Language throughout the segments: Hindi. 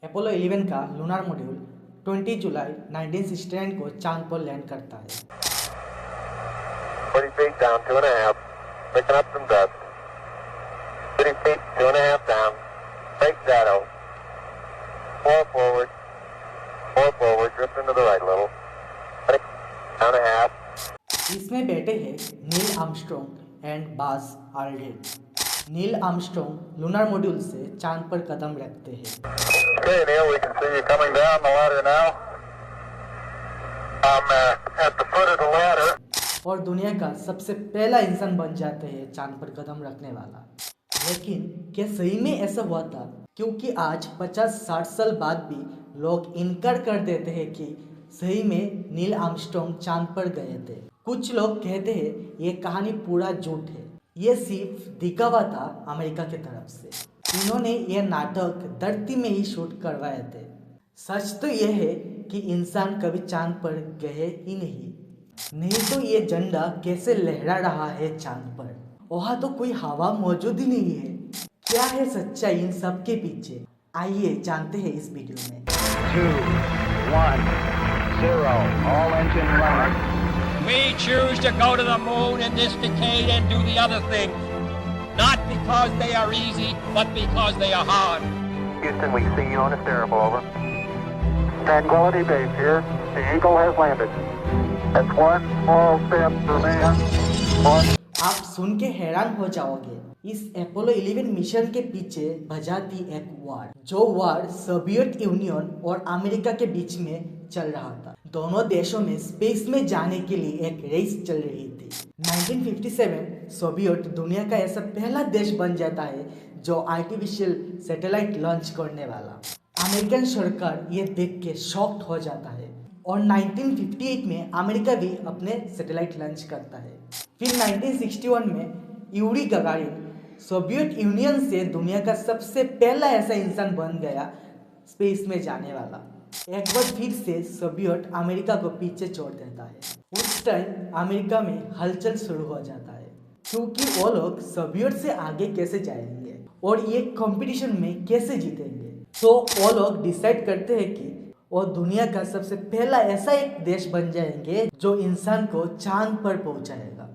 अपोलो 11 का लूनार मॉड्यूल 20 जुलाई 1969 को चांद पर लैंड करता है। 40 feet down, 2.5. Picking up some dust. 30 feet, 2.5 down. Straight shadow. 4 forward. 4 forward. Drift into the right a little. 1.5. इसमें बैठे हैं नील आर्मस्ट्रॉन्ग एंड बाज Aldrin. Neil Armstrong lunar module से चांद पर कदम रखते हैं। Okay, Neil, we can see you coming down the ladder now. I'm at the foot of the ladder. और दुनिया का सबसे पहला इंसान बन जाते हैं चांद पर कदम रखने वाला। लेकिन क्या सही में ऐसा हुआ था? क्योंकि आज 50-60 साल बाद भी लोग इनकार कर देते हैं कि सही में नील आर्मस्ट्रॉन्ग चांद पर गए थे। कुछ लोग कहते हैं ये कहानी पूरा झूठ है, ये सिर्फ दिखावा था अमेरिका की तरफ से। इन्होंने ये नाटक धरती में ही शूट करवाए थे। सच तो यह है कि इंसान कभी चांद पर गए ही नहीं तो ये झंडा कैसे लहरा रहा है चांद पर? वहाँ तो कोई हवा मौजूद ही नहीं है। क्या है सच्चाई इन सब के पीछे? आइए जानते हैं इस वीडियो में। 2, 1, 0, all engine running. We choose to go to the moon in this decade and do the other thing. Not because they are easy, but because they are hard. Houston, we see you on the stereo, over. Tranquility Base here. The Eagle has landed. That's one small step for man. One. आप सुन के हैरान हो जाओगे। इस अपोलो 11 मिशन के पीछे बजाती एक वार, जो वार सोवियत यूनियन और अमेरिका के बीच में चल रहा था। दोनों देशों में स्पेस में जाने के लिए एक रेस चल रही थी। 1957 सोवियत दुनिया का ऐसा पहला देश बन जाता है जो आर्टिफिशियल सैटेलाइट लॉन्च करने वाला। अमेरिकन सरकार ये देख के शॉक्ड हो जाता है और 1958 में अमेरिका भी अपने सैटेलाइट लॉन्च करता है। फिर 1961 में यूरी गगारिन सोवियत यूनियन से दुनिया का सबसे पहला ऐसा इंसान बन गया स्पेस में जाने वाला। एक बार फिर से सोवियत अमेरिका को पीछे छोड़ देता है। उस टाइम अमेरिका में हलचल शुरू हो जाता है, क्योंकि वो लोग सोवियत से आगे कैसे जाएंगे और ये कंपटीशन में कैसे जीतेंगे। तो वो लोग डिसाइड करते हैं कि वो दुनिया का सबसे पहला ऐसा एक देश बन जाएंगे जो इंसान को चांद पर पहुंचाएगा।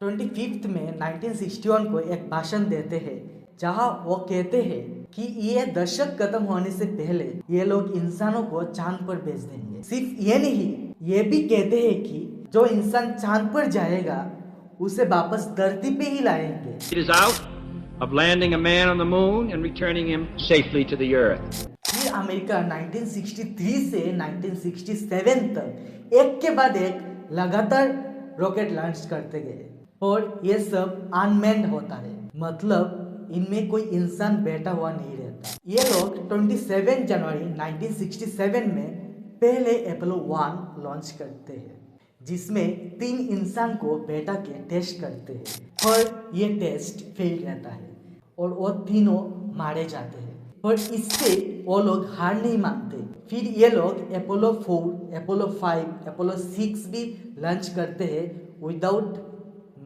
25 में 1961 को एक भाषण देते हैं जहां वो कहते हैं कि ये दशक खत्म होने से पहले ये लोग इंसानों को चांद पर भेज देंगे। सिर्फ ये नहीं, ये भी कहते हैं कि जो इंसान चांद पर जाएगा उसे वापस धरती पे ही लाएंगे। It is out of landing a man on the moon and returning him safely to the earth. फिर अमेरिका 1963 से 1967 तक एक के बाद एक लगातार रॉकेट लॉन्च करते गए और ये सब अनमैन्ड होता है, मतलब इनमें कोई इंसान बैठा हुआ नहीं रहता। ये लोग 27 जनवरी 1967 में पहले अपोलो 1 लॉन्च करते हैं, जिसमें 3 इंसान को बैठा के टेस्ट करते हैं, पर ये टेस्ट फेल रहता है और वो तीनों मारे जाते हैं। पर इससे वो लोग हार नहीं मानते। फिर ये लोग अपोलो 4, अपोलो 5, अपोलो 6 भी लॉन्च करते हैं विदाउट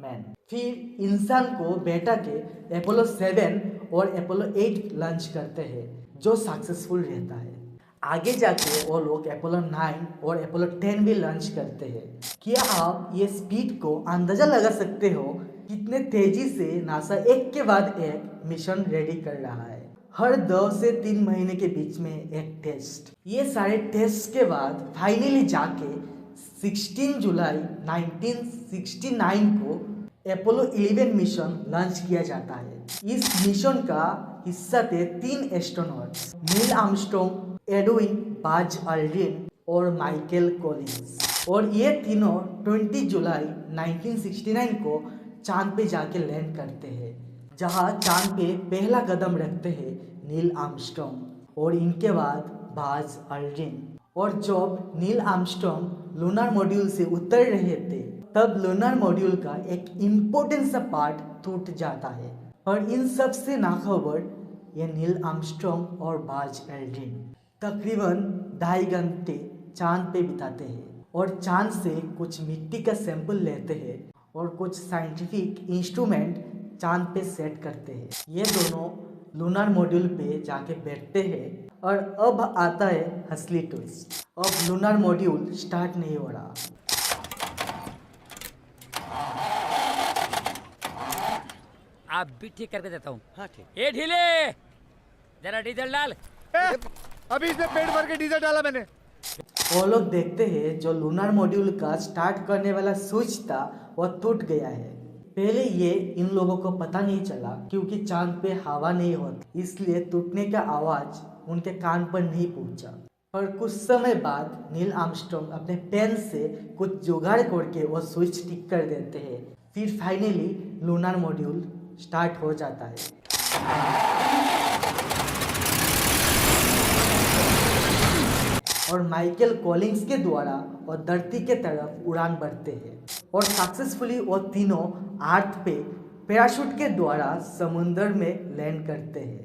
मैन। फिर इंसान को बैठा के अपोलो 7 और अपोलो 8 लॉन्च करते हैं, जो सक्सेसफुल रहता है। आगे जाके वो लोग अपोलो 9 और अपोलो 10 भी लॉन्च करते हैं। क्या आप ये स्पीड को अंदाजा लगा सकते हो कितने तेजी से नासा एक के बाद एक मिशन रेडी कर रहा है? हर 2 से 3 महीने के बीच में एक टेस्ट। ये सारे टेस्ट के बाद फाइनली जाके 16 जुलाई 1969 को अपोलो 11 मिशन लॉन्च किया जाता है। इस मिशन का हिस्सा थे 3 एस्ट्रोनॉट्स, नील आर्मस्ट्रॉन्ग, एडविन बाज आल्ड्रिन और माइकल कॉलिंस। और ये तीनों 20 जुलाई 1969 को चांद पे जाके लैंड करते हैं, जहां चांद पे पहला कदम रखते हैं नील आर्मस्ट्रॉन्ग और इनके बाद बाज आल्ड्रिन। और जब नील आर्मस्ट्रॉन्ग लूनार मॉड्यूल से उतर रहे थे, तब लूनार मॉड्यूल का एक इम्पोर्टेंट सा पार्ट टूट जाता है। और इन सब से नाखबर ये नील आर्मस्ट्रॉन्ग और बाज एल्ड्रिन तकरीबन 2.5 घंटे चांद पे बिताते हैं और चांद से कुछ मिट्टी का सैंपल लेते हैं और कुछ साइंटिफिक इंस्ट्रूमेंट चांद पे सेट करते हैं। ये दोनों लूनर मॉड्यूल पे जाके बैठते हैं और अब आता है असली ट्विस्ट। अब लूनर मॉड्यूल स्टार्ट नहीं हो रहा। आप भी ठीक करके देता हूँ। हाँ ठीक। ए ढीले, जरा डीजल डाल। अभी इसने पेट भर के डीजल डाला मैंने। वो लोग देखते हैं जो लूनर मॉड्यूल का स्टार्ट करने वाला स्विच था वो टूट गया है। पहले ये इन लोगों को पता नहीं चला क्योंकि चांद पे हवा नहीं होती, इसलिए टूटने का आवाज उनके कान पर नहीं पहुंचा। और कुछ समय बाद नील आर्मस्ट्रॉन्ग अपने पेन से कुछ जुगाड़ करके वो स्विच ठीक कर देते हैं। फिर फाइनली लूनर मॉड्यूल स्टार्ट हो जाता है। और माइकल कॉलिंग्स के द्वारा वो धरती के तरफ उड़ान भरते हैं और सक्सेसफुली वो तीनों अर्थ पे पैराशूट के द्वारा समुद्र में लैंड करते हैं।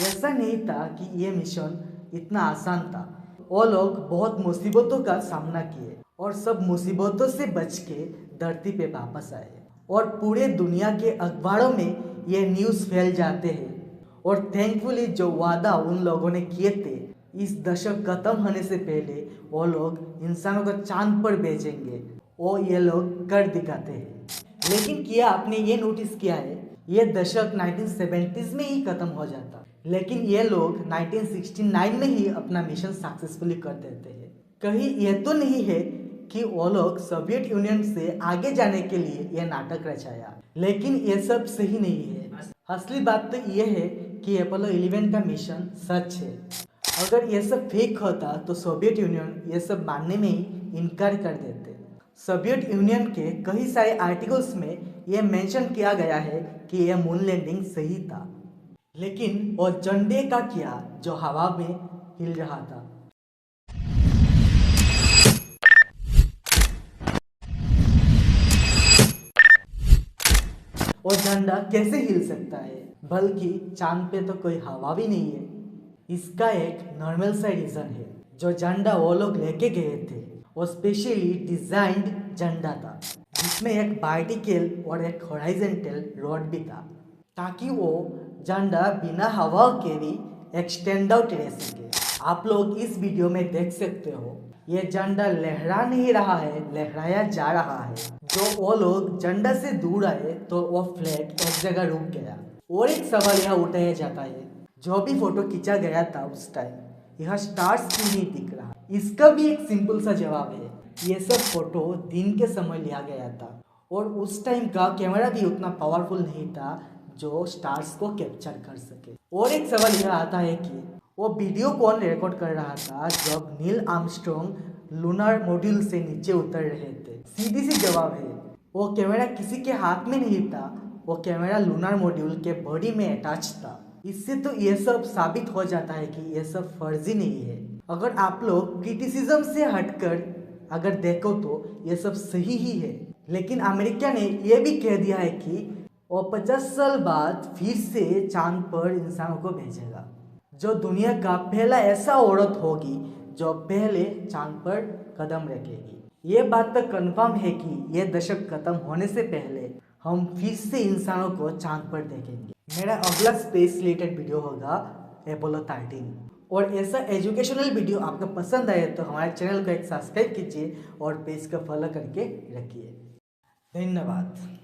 ऐसा नहीं था कि ये मिशन इतना आसान था। वो लोग बहुत मुसीबतों का सामना किए और सब मुसीबतों से बच के धरती पे वापस आए और पूरे दुनिया के अखबारों में ये न्यूज़ फैल जाते हैं। और थैंकफुली जो वादा उन लोगों ने किए थे इस दशक खत्म होने से पहले वो लोग इंसानों को चांद पर भेजेंगे, वो ये लोग कर दिखाते हैं। लेकिन क्या आपने ये नोटिस किया है, ये दशक 1970s में ही खत्म हो जाता, लेकिन ये लोग 1969 में ही अपना मिशन सक्सेसफुली कर देते हैं। कहीं ये तो नहीं है कि वो लोग सोवियत यूनियन से आगे जाने के लिए ये नाटक रचाया, लेकिन ये सब सही नहीं है। असली बात तो ये है कि अपोलो 11 का मिशन सच है। अगर ये सब फेक होता तो सोवियत यूनियन ये सब मानने में ही इनकार कर देते। सोवियत यूनियन के कई सारे आर्टिकल्स में ये मेंशन किया गया है कि यह मून लैंडिंग सही था, लेकिन वो झंडे का क्या जो हवा में हिल रहा था। वो झंडा कैसे हिल सकता है, बल्कि चांद पे तो कोई हवा भी नहीं है। इसका एक नॉर्मल सा रीजन है। जो झंडा वो लोग लेके गए थे वो स्पेशली डिजाइंड झंडा था, जिसमें एक वर्टिकल और एक हॉरिजॉन्टल रॉड भी था, ताकि वो झंडा बिना हवा के भी एक्सटेंड आउट रह सके। आप लोग इस वीडियो में देख सकते हो ये झंडा लहरा नहीं रहा है, लहराया जा रहा है। जो वो लोग झंडा से दूर आए तो वो फ्लैग एक जगह रुक गया। और एक सवाल यहाँ उठाया जाता है, जो भी फोटो खींचा गया था उस टाइम यहाँ स्टार्स क्यों नहीं दिख रहा। इसका भी एक सिंपल सा जवाब है, ये सब फोटो दिन के समय लिया गया था और उस टाइम का कैमरा भी उतना पावरफुल नहीं था जो स्टार्स को कैप्चर कर सके। और एक सवाल यह आता है कि वो वीडियो कौन रिकॉर्ड कर रहा था जब नील आर्मस्ट्रॉन्ग लूनर मॉड्यूल से नीचे उतर रहे थे। सीधी सी जवाब है, वो कैमरा किसी के हाथ में नहीं था, वो कैमरा लूनर मॉड्यूल के बॉडी में अटैच था। इससे तो ये सब साबित हो जाता है कि ये सब फर्जी नहीं है। अगर आप लोग क्रिटिसिज्म से हटकर अगर देखो तो ये सब सही ही है। लेकिन अमेरिका ने ये भी कह दिया है कि वो 50 साल बाद फिर से चांद पर इंसानों को भेजेगा, जो दुनिया का पहला ऐसा औरत होगी जो पहले चांद पर कदम रखेगी। ये बात तो कंफर्म है कि ये दशक खत्म होने से पहले हम फिर से इंसानों को चांद पर देखेंगे। मेरा अगला स्पेस रिलेटेड वीडियो होगा अपोलो 13। और ऐसा एजुकेशनल वीडियो आपको पसंद आए तो हमारे चैनल को एक सब्सक्राइब कीजिए और पेज को फॉलो करके रखिए। धन्यवाद।